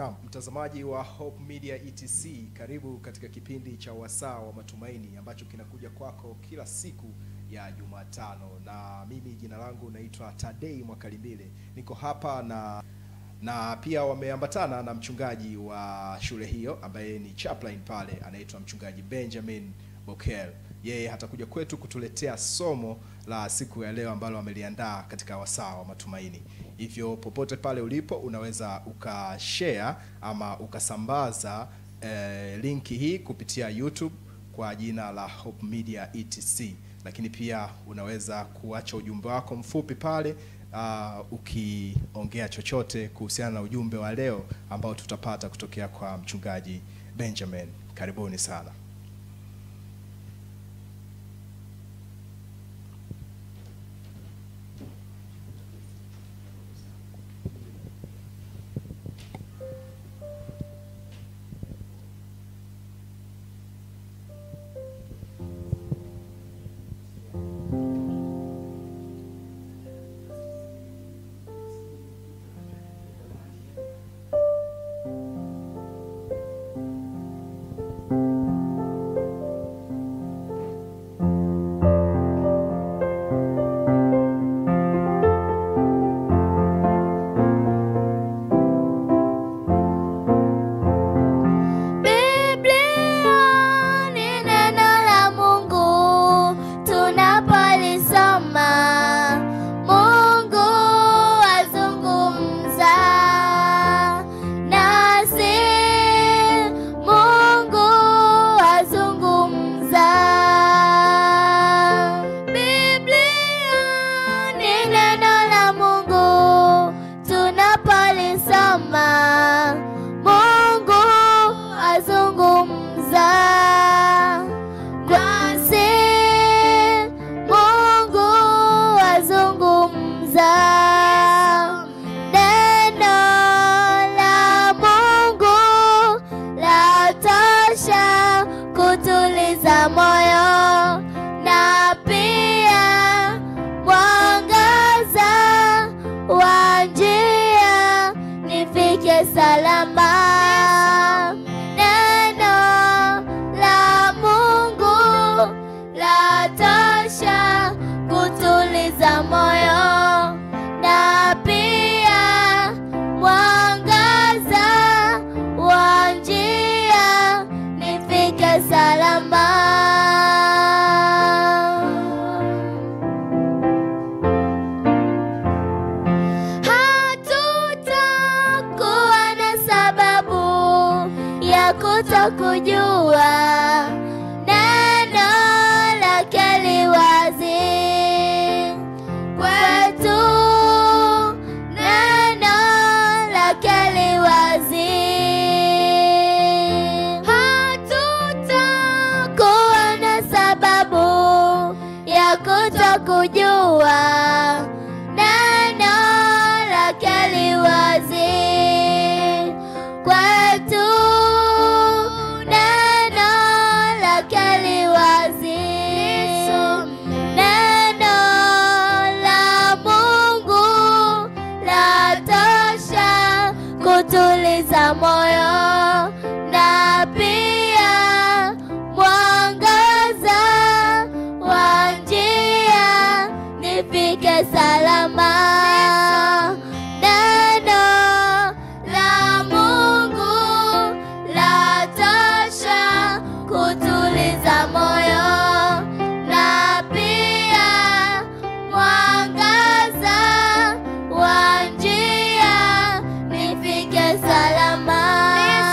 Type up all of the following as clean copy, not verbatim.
Naam, mtazamaji wa Hope Media ETC, karibu katika kipindi cha Wasaa wa Matumaini ambacho kinakuja kwako kila siku ya Jumatano, na mimi jina langu naitwa Tadei Mwakalimbile. Niko hapa na pia wameambatana na mchungaji wa shule hiyo ambaye ni chaplain pale, anaitwa mchungaji Benjamin Bokel. Yeye hatakuja kwetu kutuletea somo la siku ya leo ambalo ameliandaa katika Wasaa wa Matumaini. Hivyo popote pale ulipo unaweza ukashare ama ukasambaza linki hii kupitia YouTube kwa jina la Hope Media ETC. Lakini pia unaweza kuacha ujumbe wako mfupi pale ukiongea chochote kuhusiana na ujumbe wa leo ambao tutapata kutokea kwa mchungaji Benjamin. Karibuni sana. Kujua neno lake li wazi kwetu, neno lake li wazi. Hatutakuwa na sababu ya kutokujua neno lake li wazi kwetu. Tuliza moyo na pia mwangaza wa njia nifike salama. Neno la Mungu la tosha kutuliza moyo na pia mwangaza wa njia nifike salama.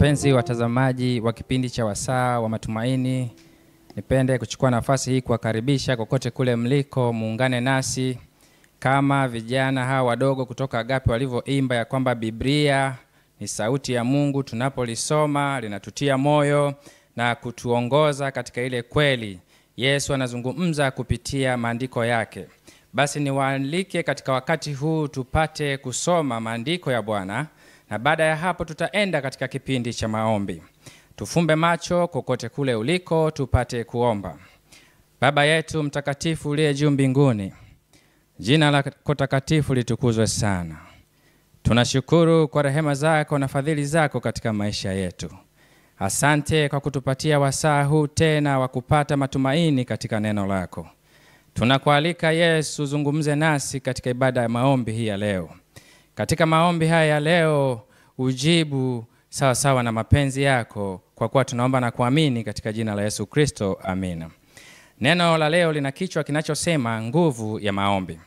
Wapenzi watazamaji wa kipindi cha Wasaa wa Matumaini, nipende kuchukua nafasi hii kuwakaribisha kokote kule mliko, muungane nasi kama vijana hawa wadogo kutoka Agape walivyoimba ya kwamba Biblia ni sauti ya Mungu. Tunapolisoma linatutia moyo na kutuongoza katika ile kweli. Yesu anazungumza kupitia maandiko yake. Basi niwaalike katika wakati huu tupate kusoma maandiko ya Bwana, na baada ya hapo tutaenda katika kipindi cha maombi. Tufumbe macho kokote kule uliko, tupate kuomba. Baba yetu mtakatifu uliye juu mbinguni, jina lako takatifu litukuzwe sana. Tunashukuru kwa rehema zako na fadhili zako katika maisha yetu. Asante kwa kutupatia wasaa huu tena wa kupata matumaini katika neno lako. Tunakualika Yesu, zungumze nasi katika ibada ya maombi hii ya leo. Katika maombi haya ya leo ujibu sawa sawa na mapenzi yako, kwa kuwa tunaomba na kuamini katika jina la Yesu Kristo. Amina. Neno la leo lina kichwa kinachosema nguvu ya maombi.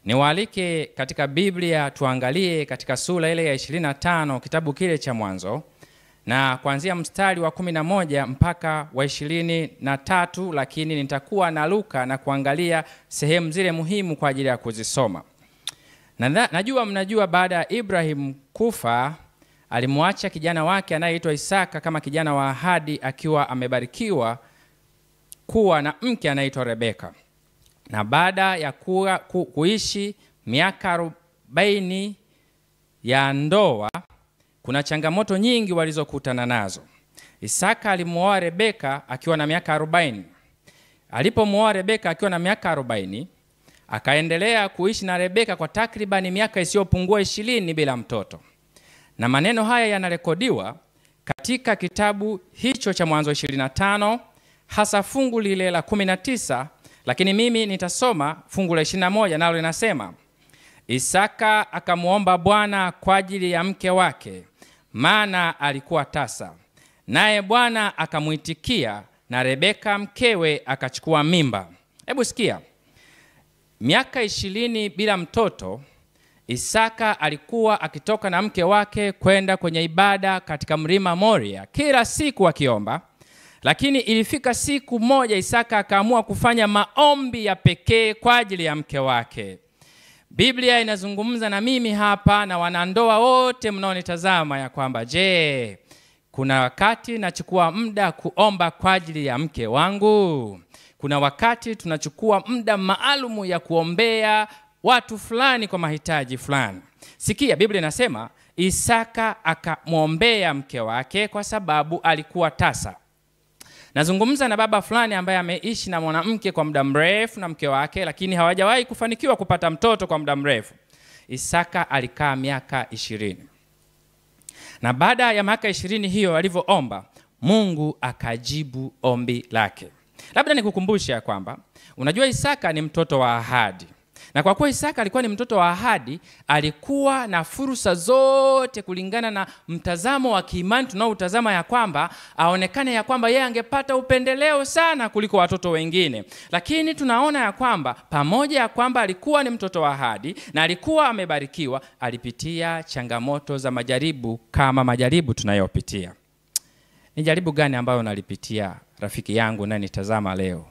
Niwaalike katika Biblia tuangalie katika sura ile ya 25 kitabu kile cha Mwanzo, na kuanzia mstari wa 11 mpaka wa 23, lakini nitakuwa na Luka na kuangalia sehemu zile muhimu kwa ajili ya kuzisoma. Najua mnajua baada ya Ibrahim kufa alimwacha kijana wake anayeitwa Isaka kama kijana wa ahadi, akiwa amebarikiwa kuwa na mke anayeitwa Rebeka. Na baada ya kuishi miaka 40 ya ndoa, kuna changamoto nyingi walizokutana nazo. Isaka alimuoa Rebeka akiwa na miaka 40. Alipomuoa Rebeka akiwa na miaka 40, akaendelea kuishi na Rebeka kwa takribani miaka isiyopungua 20 bila mtoto. Na maneno haya yanarekodiwa katika kitabu hicho cha Mwanzo 25, hasa fungu lile la 19, lakini mimi nitasoma fungu la 21, nalo linasema: Isaka akamuomba Bwana kwa ajili ya mke wake, maana alikuwa tasa. Naye Bwana akamuitikia, na Rebeka mkewe akachukua mimba. Hebu sikia. Miaka 20 bila mtoto, Isaka alikuwa akitoka na mke wake kwenda kwenye ibada katika mlima Moria kila siku akiomba. Lakini ilifika siku moja Isaka akaamua kufanya maombi ya pekee kwa ajili ya mke wake. Biblia inazungumza na mimi hapa na wanandoa wote mnaonitazama ya kwamba, je, kuna wakati nachukua muda kuomba kwa ajili ya mke wangu? Kuna wakati tunachukua muda maalumu ya kuombea watu fulani kwa mahitaji fulani. Sikia, Biblia inasema Isaka akamwombea mke wake kwa sababu alikuwa tasa. Nazungumza na baba fulani ambaye ameishi na mwanamke kwa muda mrefu na mke wake, lakini hawajawahi kufanikiwa kupata mtoto kwa muda mrefu. Isaka alikaa miaka 20. Na baada ya miaka 20 hiyo alivyoomba, Mungu akajibu ombi lake. Labda nikukumbushe kwamba unajua Isaka ni mtoto wa ahadi. Na kwa kuwa Isaka alikuwa ni mtoto wa ahadi, alikuwa na fursa zote kulingana na mtazamo wa kiimani tunaoutazama, ya kwamba aonekane ya kwamba yeye angepata upendeleo sana kuliko watoto wengine. Lakini tunaona ya kwamba pamoja ya kwamba alikuwa ni mtoto wa ahadi na alikuwa amebarikiwa, alipitia changamoto za majaribu kama majaribu tunayopitia. Ni jaribu gani ambayo unalipitia rafiki yangu na nitazama leo?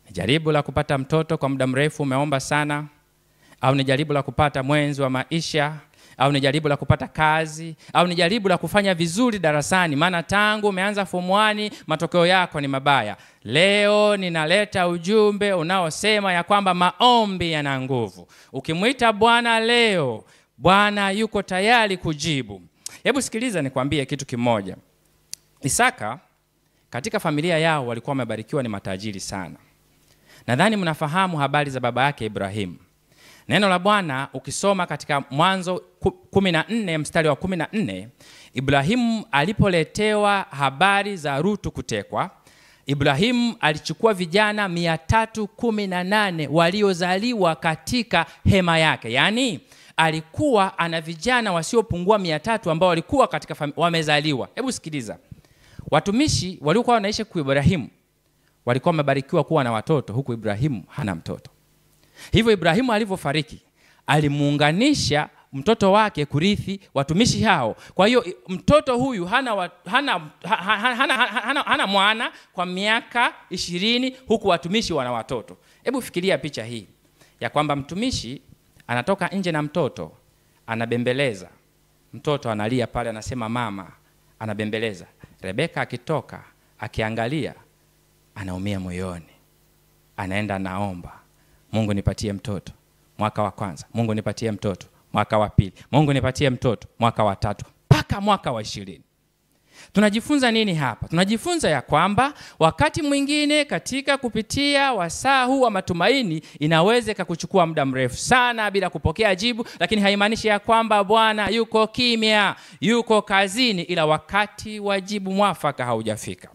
Ni jaribu la kupata mtoto kwa muda mrefu umeomba sana, au ni jaribu la kupata mwenzi wa maisha, au ni jaribu la kupata kazi, au ni jaribu la kufanya vizuri darasani, maana tangu umeanza form 1 matokeo yako ni mabaya. Leo ninaleta ujumbe unaosema ya kwamba maombi yana nguvu. Ukimuita Bwana leo, Bwana yuko tayari kujibu. Hebu sikiliza nikwambie kitu kimoja. Isaka katika familia yao walikuwa wamebarikiwa, ni matajiri sana. Nadhani mnafahamu habari za baba yake Ibrahim. Neno la Bwana ukisoma katika Mwanzo 14 mstari wa 14, Ibrahim alipoletewa habari za Rutu kutekwa, Ibrahim alichukua vijana 318 waliozaliwa katika hema yake. Yaani alikuwa ana vijana wasiopungua 300 ambao walikuwa katika wamezaliwa. Hebu sikiliza. Watumishi waliokuwa wanaishi kwa Ibrahimu walikuwa wamebarikiwa kuwa na watoto, huku Ibrahimu hana mtoto. Hivyo Ibrahimu alivyofariki, alimuunganisha mtoto wake kurithi watumishi hao. Kwa hiyo mtoto huyu hana mwana kwa miaka 20 huku watumishi wana watoto. Hebu fikiria picha hii ya kwamba mtumishi anatoka nje na mtoto, anabembeleza. Mtoto analia pale, anasema mama, anabembeleza. Rebeka akitoka, akiangalia, anaumia moyoni. Anaenda naomba, Mungu nipatie mtoto. Mwaka wa kwanza, Mungu nipatie mtoto. Mwaka wa pili, Mungu nipatie mtoto. Mwaka wa tatu, mpaka mwaka wa 20. Tunajifunza nini hapa? Tunajifunza ya kwamba wakati mwingine katika kupitia wasaa huu wa matumaini inaweza kukuchukua muda mrefu sana bila kupokea jibu, lakini haimaanishi ya kwamba Bwana yuko kimya, yuko kazini, ila wakati wa jibu mwafaka haujafika.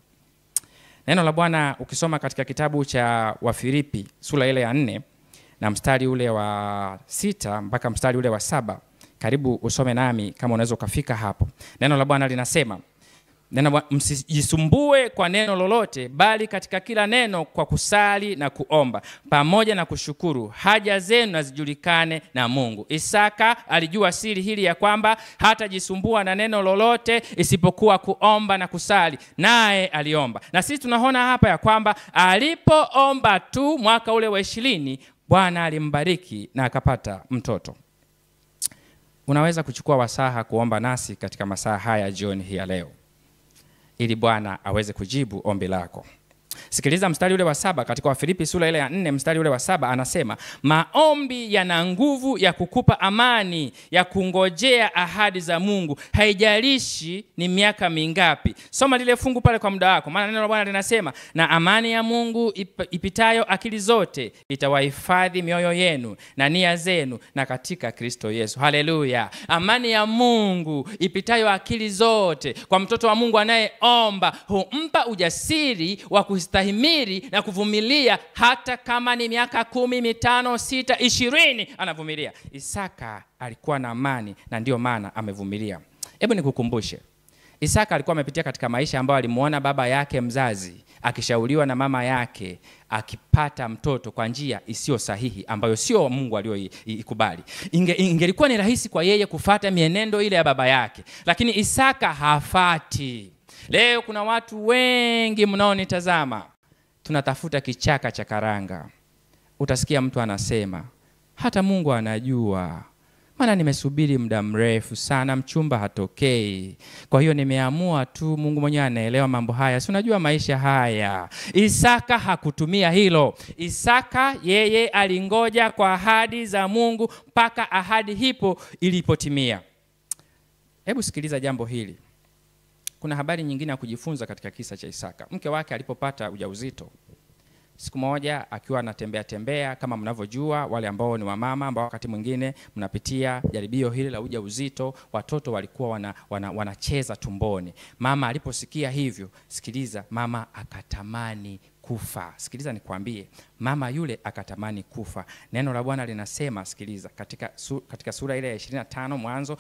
Neno la Bwana ukisoma katika kitabu cha Wafilipi sura ile ya 4 na mstari ule wa 6 mpaka mstari ule wa 7, karibu usome nami kama unaweza ukafika hapo. Neno la Bwana linasema, msijisumbue kwa neno lolote, bali katika kila neno kwa kusali na kuomba pamoja na kushukuru haja zenu na zijulikane na Mungu. Isaka alijua siri hili ya kwamba hatajisumbua na neno lolote isipokuwa kuomba na kusali, naye aliomba. Na sisi tunaona hapa ya kwamba alipoomba tu mwaka ule wa 20, Bwana alimbariki na akapata mtoto. Unaweza kuchukua wasaa kuomba nasi katika masaa haya jioni hii ya leo, ili Bwana aweze kujibu ombi lako. Sikiliza mstari ule wa 7 katika Wafilipi sura ile ya 4 mstari ule wa 7, anasema maombi yana nguvu ya kukupa amani ya kungojea ahadi za Mungu, haijalishi ni miaka mingapi. Soma lile fungu pale kwa muda wako, maana neno la Bwana linasema, na amani ya Mungu ipitayo akili zote itawahifadhi mioyo yenu na nia zenu na katika Kristo Yesu. Haleluya. Amani ya Mungu ipitayo akili zote kwa mtoto wa Mungu anayeomba humpa ujasiri wa kustahimili na kuvumilia hata kama ni miaka 10, 5, 6, 20 anavumilia. Isaka alikuwa na amani na ndio maana amevumilia. Hebu nikukumbushe, Isaka alikuwa amepitia katika maisha ambayo alimuona baba yake mzazi akishauriwa na mama yake akipata mtoto kwa njia isiyo sahihi ambayo sio Mungu aliyoikubali. Ingelikuwa ni rahisi kwa yeye kufuata mienendo ile ya baba yake, lakini Isaka hafati. Leo kuna watu wengi mnaonitazama, tunatafuta kichaka cha karanga. Utasikia mtu anasema, hata Mungu anajua, maana nimesubiri muda mrefu sana, mchumba hatokei. Kwa hiyo nimeamua tu, Mungu mwenyewe anaelewa mambo haya. Si unajua maisha haya. Isaka hakutumia hilo. Isaka yeye alingoja kwa ahadi za Mungu mpaka ahadi hipo ilipotimia. Hebu sikiliza jambo hili. Kuna habari nyingine ya kujifunza katika kisa cha Isaka. Mke wake alipopata ujauzito, siku moja akiwa anatembea kama mnavyojua wale ambao ni wamama ambao wakati mwingine mnapitia jaribio hili la ujauzito, watoto walikuwa wanacheza tumboni. Mama aliposikia hivyo, sikiliza, mama akatamani kufa. Sikiliza nikwambie, mama yule akatamani kufa. Neno la Bwana linasema, sikiliza, katika sura ile ya 25 Mwanzo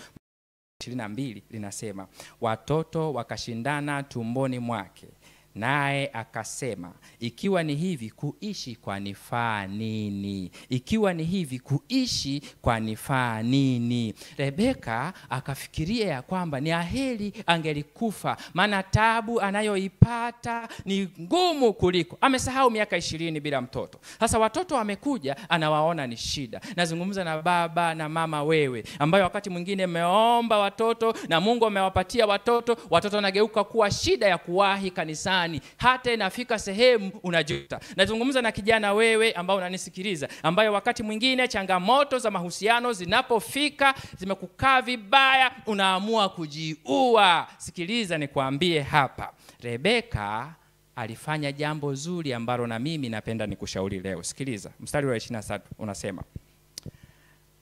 22 linasema, watoto wakashindana tumboni mwake, naye akasema, ikiwa ni hivi kuishi kwa nifaa nini? Ikiwa ni hivi kuishi kwa nifaa nini? Rebeka akafikiria ya kwamba ni aheri angelikufa, maana taabu anayoipata ni ngumu kuliko. Amesahau miaka 20 bila mtoto. Sasa watoto wamekuja, anawaona ni shida. Nazungumza na baba na mama wewe, ambayo wakati mwingine mmeomba watoto na Mungu amewapatia watoto, watoto wanageuka kuwa shida ya kuwahi kanisani. Hata inafika sehemu unajuta. Nazungumza na kijana wewe ambao unanisikiliza, ambayo wakati mwingine changamoto za mahusiano zinapofika, zimekukaa vibaya, unaamua kujiua. Sikiliza nikwambie hapa, Rebeka alifanya jambo zuri ambalo na mimi napenda nikushauri leo. Sikiliza, mstari wa 27 unasema,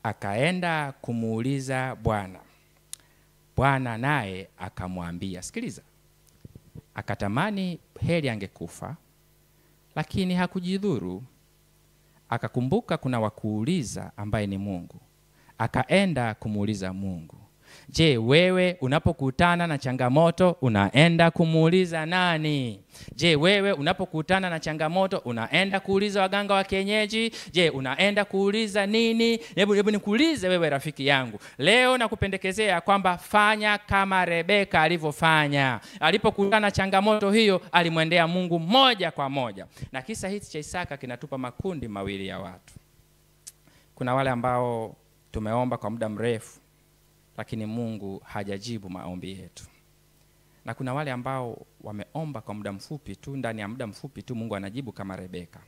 akaenda kumuuliza Bwana. Bwana naye akamwambia, sikiliza, akatamani heri angekufa, lakini hakujidhuru. Akakumbuka kuna wakuuliza ambaye ni Mungu. Akaenda kumuuliza Mungu. Je, wewe unapokutana na changamoto unaenda kumuuliza nani? Je, wewe unapokutana na changamoto unaenda kuuliza waganga wa kienyeji? Je, unaenda kuuliza nini? Hebu nikuulize wewe rafiki yangu. Leo nakupendekezea kwamba fanya kama Rebeka alivyofanya. Alipokutana na changamoto hiyo, alimwendea Mungu moja kwa moja. Na kisa hichi cha Isaka kinatupa makundi mawili ya watu. Kuna wale ambao tumeomba kwa muda mrefu, lakini Mungu hajajibu maombi yetu. Na kuna wale ambao wameomba kwa muda mfupi tu, ndani ya muda mfupi tu Mungu anajibu kama Rebeka.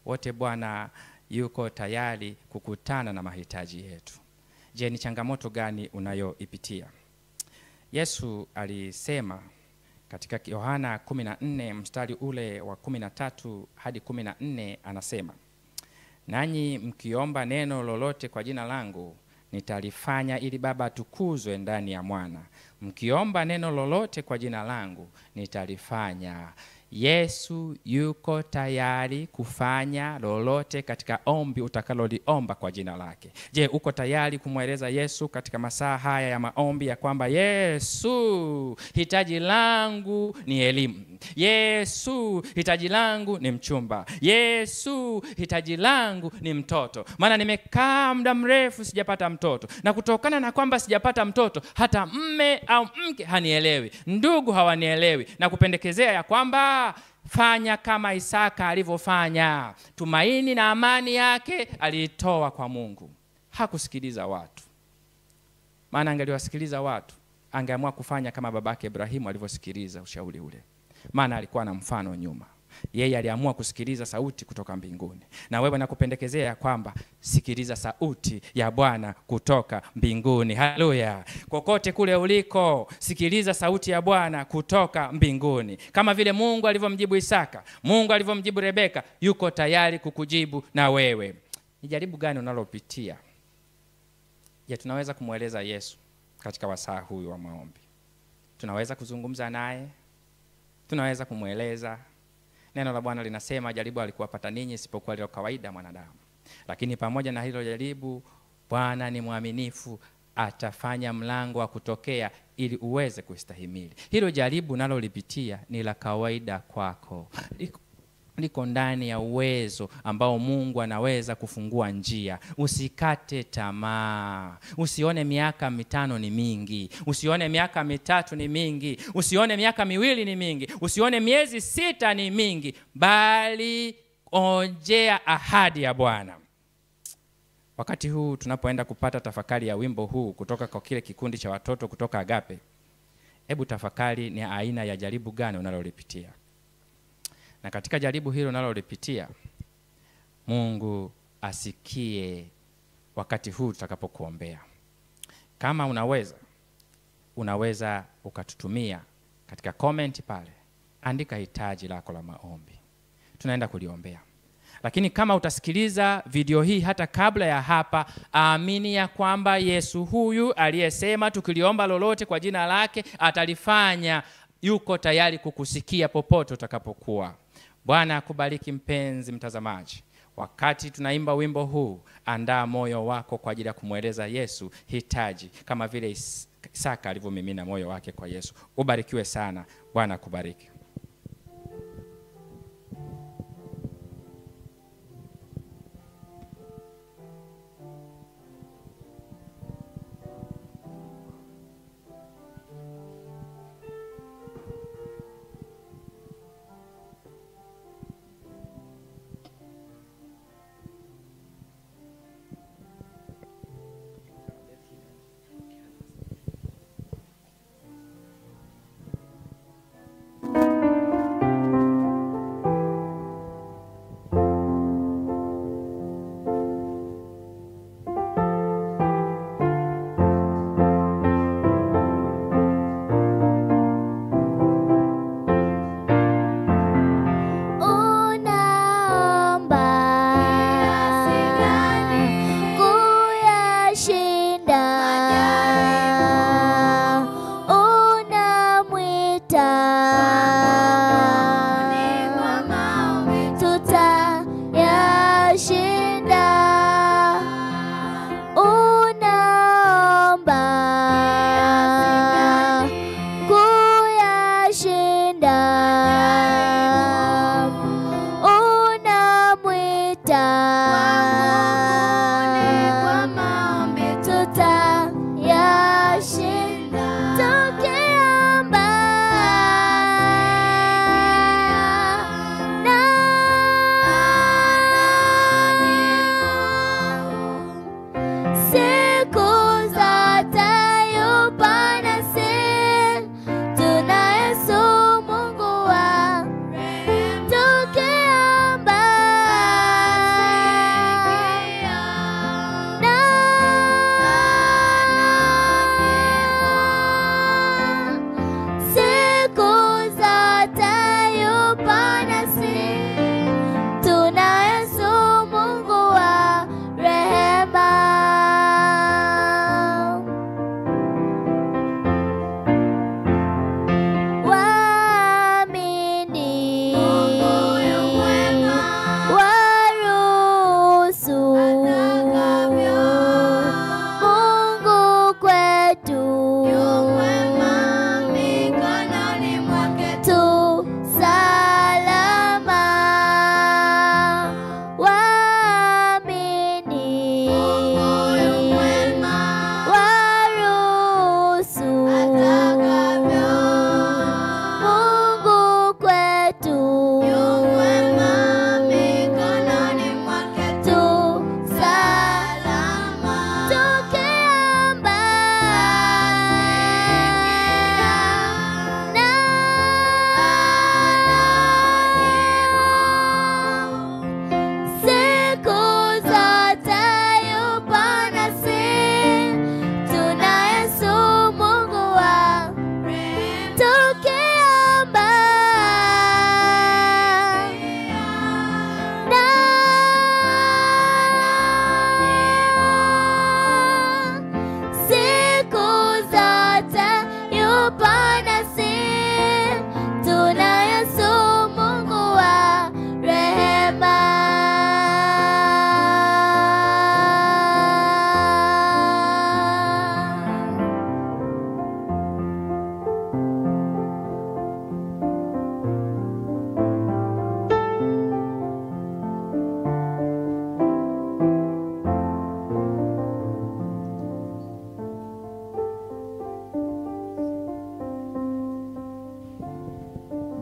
Wote Bwana yuko tayari kukutana na mahitaji yetu. Je, ni changamoto gani unayoipitia? Yesu alisema katika Yohana 14 mstari ule wa 13 hadi 14, anasema, nanyi mkiomba neno lolote kwa jina langu, nitalifanya ili Baba atukuzwe ndani ya Mwana. Mkiomba neno lolote kwa jina langu, nitalifanya. Yesu yuko tayari kufanya lolote katika ombi utakaloliomba kwa jina lake. Je, uko tayari kumweleza Yesu katika masaa haya ya maombi ya kwamba Yesu, hitaji langu ni elimu. Yesu, hitaji langu ni mchumba. Yesu, hitaji langu ni mtoto. Maana nimekaa muda mrefu sijapata mtoto. Na kutokana na kwamba sijapata mtoto, hata mme au mke hanielewi. Ndugu hawanielewi. Na kupendekezea ya kwamba fanya kama Isaka alivyofanya. Tumaini na amani yake aliitoa kwa Mungu. Hakusikiliza watu. Maana angeliwasikiliza watu, angeamua kufanya kama babake Ibrahimu alivyosikiliza ushauri ule. Maana alikuwa na mfano nyuma. Yeye aliamua kusikiliza sauti kutoka mbinguni. Na wewe nakupendekezea kwamba sikiliza sauti ya Bwana kutoka mbinguni. Haleluya. Kokote kule uliko, sikiliza sauti ya Bwana kutoka mbinguni. Kama vile Mungu alivyomjibu Isaka, Mungu alivyomjibu Rebeka, yuko tayari kukujibu na wewe. Ni jaribu gani unalopitia? Je, tunaweza kumweleza Yesu katika wasaa huyu wa maombi? Tunaweza kuzungumza naye? Tunaweza kumweleza? Neno la Bwana linasema jaribu alikuwapata ninyi isipokuwa lilo kawaida mwanadamu. Lakini pamoja na hilo jaribu, Bwana ni mwaminifu, atafanya mlango wa kutokea ili uweze kustahimili. Hilo jaribu nalo lipitia ni la kawaida kwako. Liko ndani ya uwezo ambao Mungu anaweza kufungua njia. Usikate tamaa. Usione miaka 5 ni mingi. Usione miaka 3 ni mingi. Usione miaka 2 ni mingi. Usione miezi 6 ni mingi. Bali ongea ahadi ya Bwana. Wakati huu tunapoenda kupata tafakari ya wimbo huu kutoka kwa kile kikundi cha watoto kutoka Agape, hebu tafakari ni aina ya jaribu gani unalolipitia. Na katika jaribu hilo unalolipitia, Mungu asikie wakati huu tutakapokuombea. Kama unaweza ukatutumia katika comment pale. Andika hitaji lako la maombi. Tunaenda kuliombea. Lakini kama utasikiliza video hii hata kabla ya hapa, amini ya kwamba Yesu huyu aliyesema tukiliomba lolote kwa jina lake atalifanya, yuko tayari kukusikia popote utakapokuwa. Bwana akubariki mpenzi mtazamaji. Wakati tunaimba wimbo huu, andaa moyo wako kwa ajili ya kumweleza Yesu hitaji kama vile Isaka alivyomimina moyo wake kwa Yesu. Ubarikiwe sana. Bwana akubariki.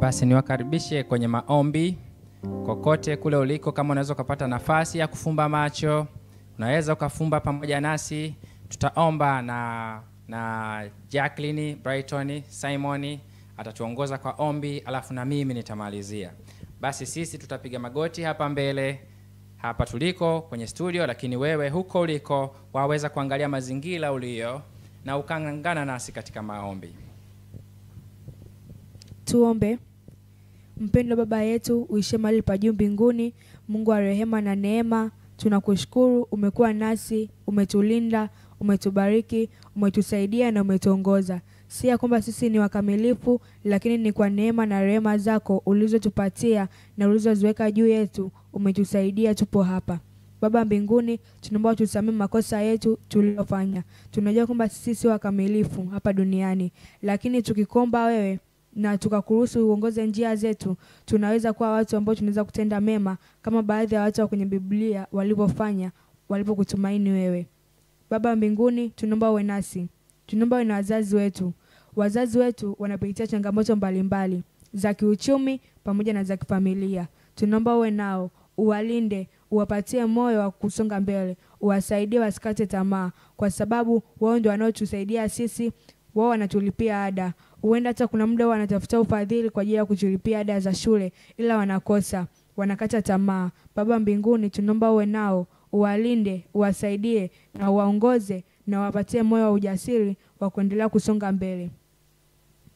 Basi niwakaribishe kwenye maombi. Kokote kule uliko, kama unaweza kupata nafasi ya kufumba macho, unaweza ukafumba pamoja nasi. Tutaomba na Jacqueline, Brighton, Simon atatuongoza kwa ombi, alafu na mimi nitamalizia. Basi sisi tutapiga magoti hapa mbele, hapa tuliko kwenye studio, lakini wewe huko uliko waweza kuangalia mazingira ulio na ukaungana nasi katika maombi. Tuombe. Mpendwa Baba yetu uishe mahali pa juu mbinguni, Mungu wa rehema na neema, tunakushukuru umekuwa nasi, umetulinda, umetubariki, umetusaidia na umetuongoza. Si ya kwamba sisi ni wakamilifu, lakini ni kwa neema na rehema zako ulizotupatia na ulizoziweka juu yetu, umetusaidia tupo hapa. Baba mbinguni, tunaomba tusamehe makosa yetu tuliyofanya. Tunajua kwamba sisi si wakamilifu hapa duniani, lakini tukikomba wewe na tukakuruhusu uongoze njia zetu, tunaweza kuwa watu ambao tunaweza kutenda mema kama baadhi ya watu wa kwenye Biblia walivyofanya walipokutumaini wewe. Baba mbinguni, tunaomba uwe nasi. Tunaomba uwe na wazazi wetu. Wazazi wetu wanapitia changamoto mbalimbali za kiuchumi pamoja na za kifamilia. Tunaomba uwe nao, uwalinde, uwapatie moyo wa kusonga mbele, uwasaidie wasikate tamaa, kwa sababu wao ndio wanaotusaidia sisi. Wao wanatulipia ada. Huenda hata kuna muda wanatafuta ufadhili kwa ajili ya kutulipia ada za shule, ila wanakosa, wanakata tamaa. Baba mbinguni, tunaomba uwe nao, uwalinde, uwasaidie na uwaongoze na wapatie moyo wa ujasiri wa kuendelea kusonga mbele.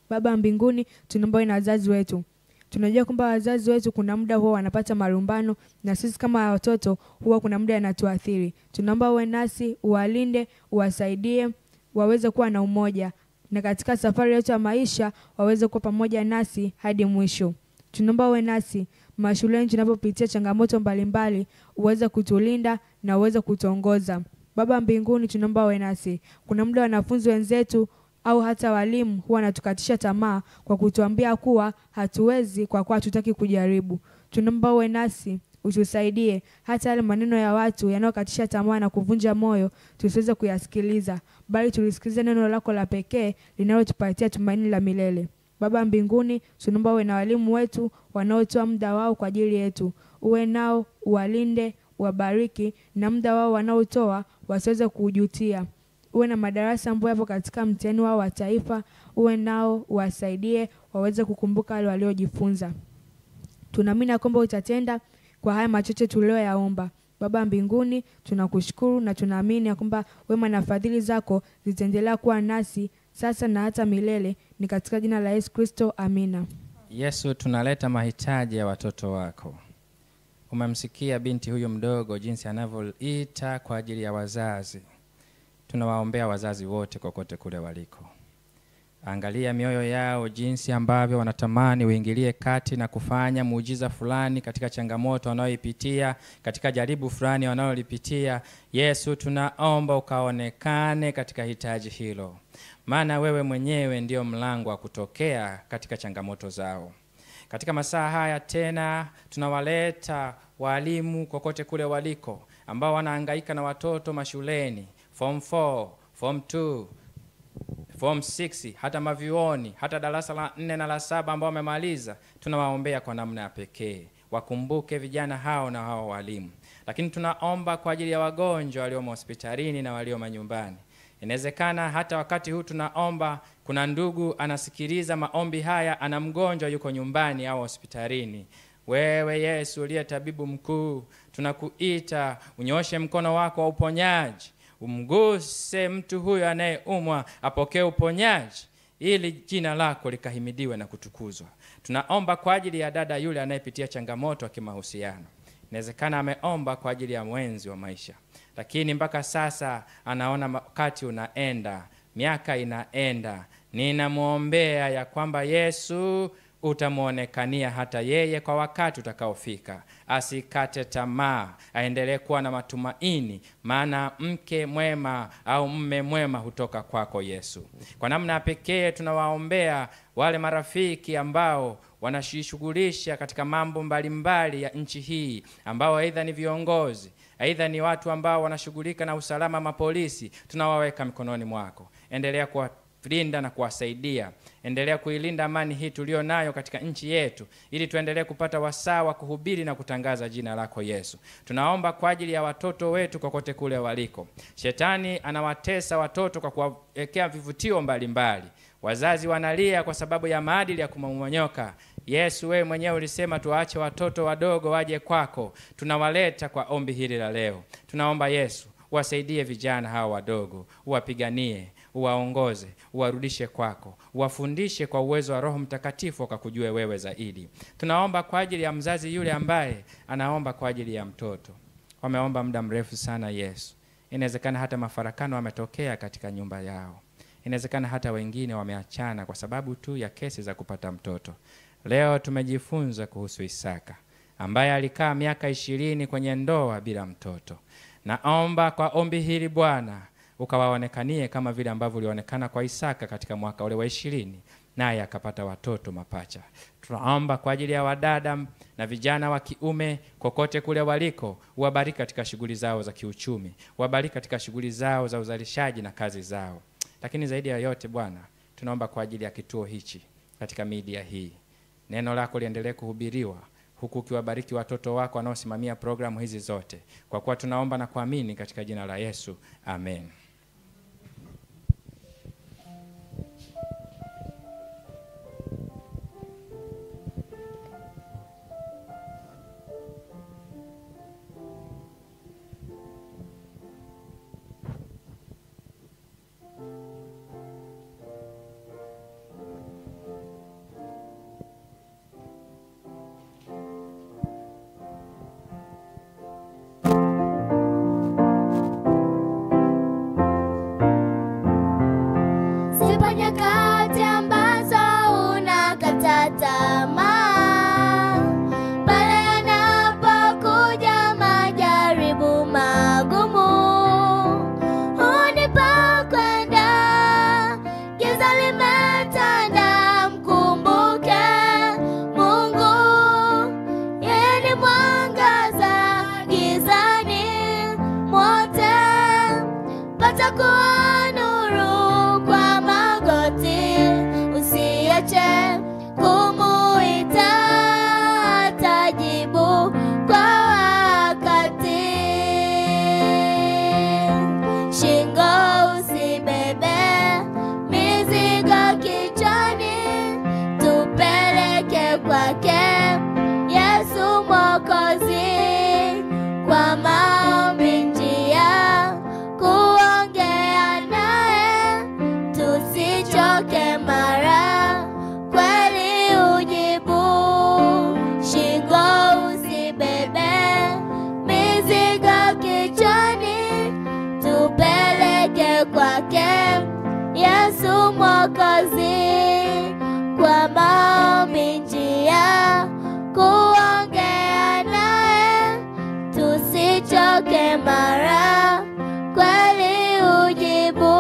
Baba mbinguni, tunaomba uwe na wazazi wetu. Tunajua kwamba wazazi wetu kuna muda huwa wanapata marumbano, na sisi kama watoto huwa kuna muda yanatuathiri. Tunaomba uwe nasi, uwalinde, uwasaidie, waweze kuwa na umoja, na katika safari yetu ya maisha waweze kuwa pamoja nasi hadi mwisho. Tunaomba uwe nasi mashuleni tunapopitia changamoto mbalimbali, uweze kutulinda na uweze kutuongoza. Baba mbinguni, tunaomba uwe nasi. Kuna muda wanafunzi wenzetu au hata walimu huwa wanatukatisha tamaa kwa kutuambia kuwa hatuwezi kwa kuwa hatutaki kujaribu. Tunaomba uwe nasi, utusaidie hata yale maneno ya watu yanayokatisha tamaa na kuvunja moyo tusiweze kuyasikiliza, bali tulisikilize neno lako la pekee linalotupatia tumaini la milele. Baba mbinguni, tunaomba uwe na walimu wetu wanaotoa muda wao kwa ajili yetu. Uwe nao, uwalinde, uwabariki, na muda wao wanaotoa wasiweze kujutia. Uwe na madarasa ambayo yapo katika mtihani wao wa taifa, uwe nao, uwasaidie waweze kukumbuka wale waliojifunza. Tunaamini kwamba utatenda kwa haya machache tuliyoyaomba. Baba mbinguni, tunakushukuru na tunaamini kwamba wema na fadhili zako zitaendelea kuwa nasi sasa na hata milele. Ni katika jina la Yesu Kristo, amina. Yesu, tunaleta mahitaji ya watoto wako. Umemsikia binti huyu mdogo jinsi anavyoita kwa ajili ya wazazi. Tunawaombea wazazi wote kokote kule waliko. Angalia mioyo yao jinsi ambavyo wanatamani uingilie kati na kufanya muujiza fulani katika changamoto wanayoipitia, katika jaribu fulani wanalolipitia. Yesu, tunaomba ukaonekane katika hitaji hilo, maana wewe mwenyewe ndio mlango wa kutokea katika changamoto zao. Katika masaa haya tena tunawaleta walimu kokote kule waliko ambao wanahangaika na watoto mashuleni, form 4, form 2, form 6, hata mavioni, hata darasa la 4 na la 7 ambao wamemaliza. Tunawaombea kwa namna ya pekee, wakumbuke vijana hao na hao walimu. Lakini tunaomba kwa ajili ya wagonjwa walio hospitalini na walio manyumbani. Inawezekana hata wakati huu tunaomba, kuna ndugu anasikiliza maombi haya, ana mgonjwa yuko nyumbani au hospitalini. Wewe Yesu uliye tabibu mkuu, tunakuita unyoshe mkono wako wa uponyaji, umguse mtu huyo anayeumwa apokee uponyaji, ili jina lako likahimidiwe na kutukuzwa. Tunaomba kwa ajili ya dada yule anayepitia changamoto ya kimahusiano. Inawezekana ameomba kwa ajili ya mwenzi wa maisha, lakini mpaka sasa anaona wakati unaenda, miaka inaenda. Ninamuombea ya kwamba Yesu utamuonekania hata yeye kwa wakati utakaofika. Asikate tamaa, aendelee kuwa na matumaini, maana mke mwema au mume mwema hutoka kwako Yesu. Kwa namna pekee tunawaombea wale marafiki ambao wanashishughulisha katika mambo mbalimbali ya nchi hii, ambao aidha ni viongozi, aidha ni watu ambao wanashughulika na usalama, mapolisi. Tunawaweka mikononi mwako. Endelea kulinda na kuwasaidia. Endelea kuilinda amani hii tulio nayo katika nchi yetu, ili tuendelee kupata wasaa wa kuhubiri na kutangaza jina lako Yesu. Tunaomba kwa ajili ya watoto wetu kokote kule waliko. Shetani anawatesa watoto kwa kuwekea vivutio mbalimbali. Wazazi wanalia kwa sababu ya maadili ya kumomonyoka. Yesu, wewe mwenyewe ulisema tuache watoto wadogo waje kwako. Tunawaleta kwa ombi hili la leo. Tunaomba Yesu, wasaidie vijana hawa wadogo, uwapiganie, uwaongoze, uwarudishe kwako, uwafundishe kwa uwezo wa Roho Mtakatifu wakakujue wewe zaidi. Tunaomba kwa ajili ya mzazi yule ambaye anaomba kwa ajili ya mtoto. Wameomba muda mrefu sana Yesu. Inawezekana hata mafarakano yametokea katika nyumba yao. Inawezekana hata wengine wameachana kwa sababu tu ya kesi za kupata mtoto. Leo tumejifunza kuhusu Isaka ambaye alikaa miaka 20 kwenye ndoa bila mtoto. Naomba kwa ombi hili Bwana ukawaonekanie kama vile ambavyo ulionekana kwa Isaka katika mwaka ule wa 20, naye akapata watoto mapacha. Tunaomba kwa ajili ya wadada na vijana wa kiume kokote kule waliko, uwabariki katika shughuli zao za kiuchumi, uwabariki katika shughuli zao za uzalishaji na kazi zao. Lakini zaidi ya yote Bwana, tunaomba kwa ajili ya kituo hichi katika media hii. Neno lako liendelee kuhubiriwa huku ukiwabariki watoto wako wanaosimamia programu hizi zote. Kwa kuwa tunaomba na kuamini katika jina la Yesu. Amen. Nyakati ambazo unakata tamaa, pale yanapokuja majaribu magumu, unipa kwenda, giza limetanda, mkumbuke Mungu, yeye ni mwangaza gizani mwote, patakuwa usiache kumuita, atajibu kwa wakati. Shingo usibebe mizigo kichwani, tupeleke kwake Yesu Mwokozi, kwa maombi njia kuongea naye, tusichoke mara kweli ujibu. Shingo usibebe mizigo kichwani, tupeleke kwake Yesu Mwokozi, kwa maombi njia kuongea naye, tusichoke mara kweli ujibu.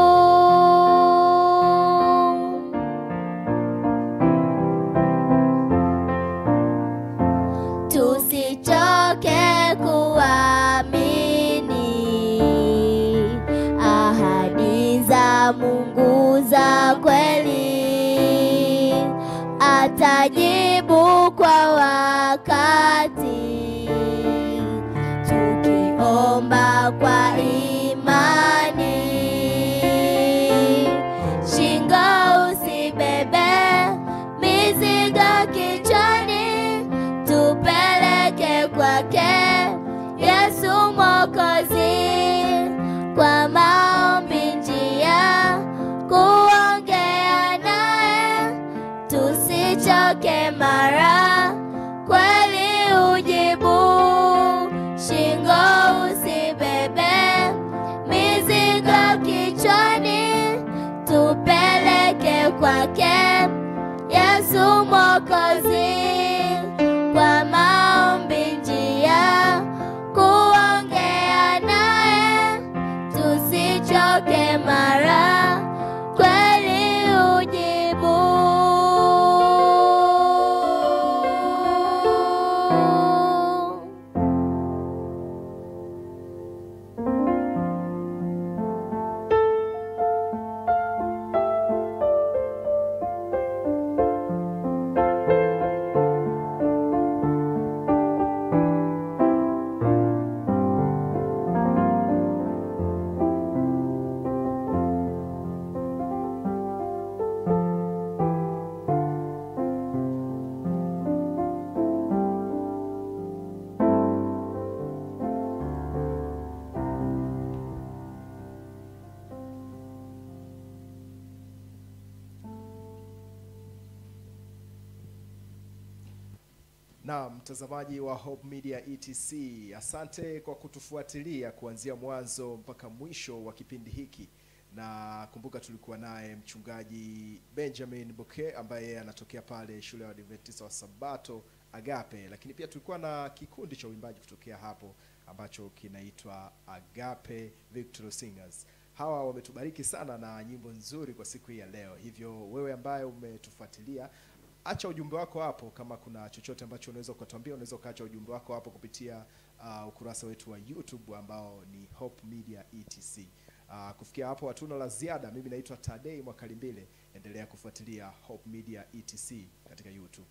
Tusichoke kuamini ahadi za Mungu za kweli, atajibu kwa wakati, tukiomba kwa imani. Shingo usibebe mizigo kichwani, tupeleke kwake Yesu Mwokozi, kwa maombi njia kuongea naye, tusichoke mara kweli ujibu. Shingo usibebe mizigo kichwani, tupeleke kwake Yesu Mwokozi, kwa maombi njia kuongea naye, tusichoke mara kweli ujibu. Na mtazamaji wa Hope Media ETC, asante kwa kutufuatilia kuanzia mwanzo mpaka mwisho wa kipindi hiki. Na kumbuka tulikuwa naye mchungaji Benjamin Boke ambaye anatokea pale shule ya Adventista wa Sabato Agape, lakini pia tulikuwa na kikundi cha uimbaji kutokea hapo ambacho kinaitwa Agape Victory Singers. Hawa wametubariki sana na nyimbo nzuri kwa siku hii ya leo. Hivyo wewe ambaye umetufuatilia, acha ujumbe wako hapo. Kama kuna chochote ambacho unaweza ukatuambia, unaweza ukaacha ujumbe wako hapo kupitia ukurasa wetu wa YouTube ambao ni Hope Media ETC. Kufikia hapo hatuna la ziada. Mimi naitwa Tadei Mwakalimbile. Endelea kufuatilia Hope Media ETC katika YouTube.